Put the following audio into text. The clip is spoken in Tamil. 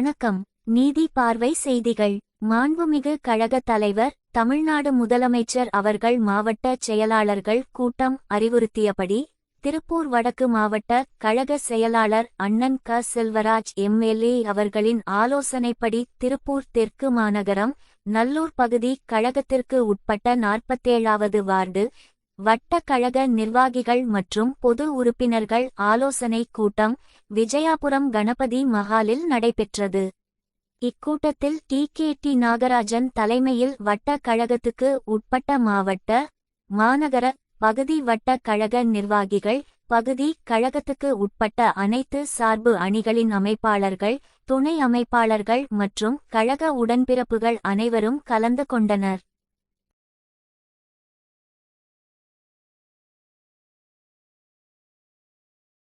வணக்கம். நீதி பார்வை செய்திகள். மாண்புமிகு கழக தலைவர், தமிழ்நாடு முதலமைச்சர் அவர்கள் மாவட்ட செயலாளர்கள் கூட்டம் அறிவுறுத்தியபடி, திருப்பூர் வடக்கு மாவட்ட கழக செயலாளர் அண்ணன் க. செல்வராஜ் எம்எல்ஏ அவர்களின் ஆலோசனைப்படி திருப்பூர் தெற்கு மாநகரம் நல்லூர் பகுதி கழகத்திற்கு உட்பட்ட 47வது வார்டு வட்ட கழக நிர்வாகிகள் மற்றும் பொது உறுப்பினர்கள் ஆலோசனை கூட்டம் விஜயாபுரம் கணபதி மஹாலில் நடைபெற்றது. இக்கூட்டத்தில் டி. நாகராஜன் தலைமையில் வட்ட கழகத்துக்கு உட்பட்ட மாவட்ட, மாநகர, பகுதி வட்ட கழக நிர்வாகிகள், பகுதி கழகத்துக்கு உட்பட்ட அனைத்து சார்பு அணிகளின் அமைப்பாளர்கள், துணை அமைப்பாளர்கள் மற்றும் கழக உடன்பிறப்புகள் அனைவரும் கலந்து கொண்டனர்.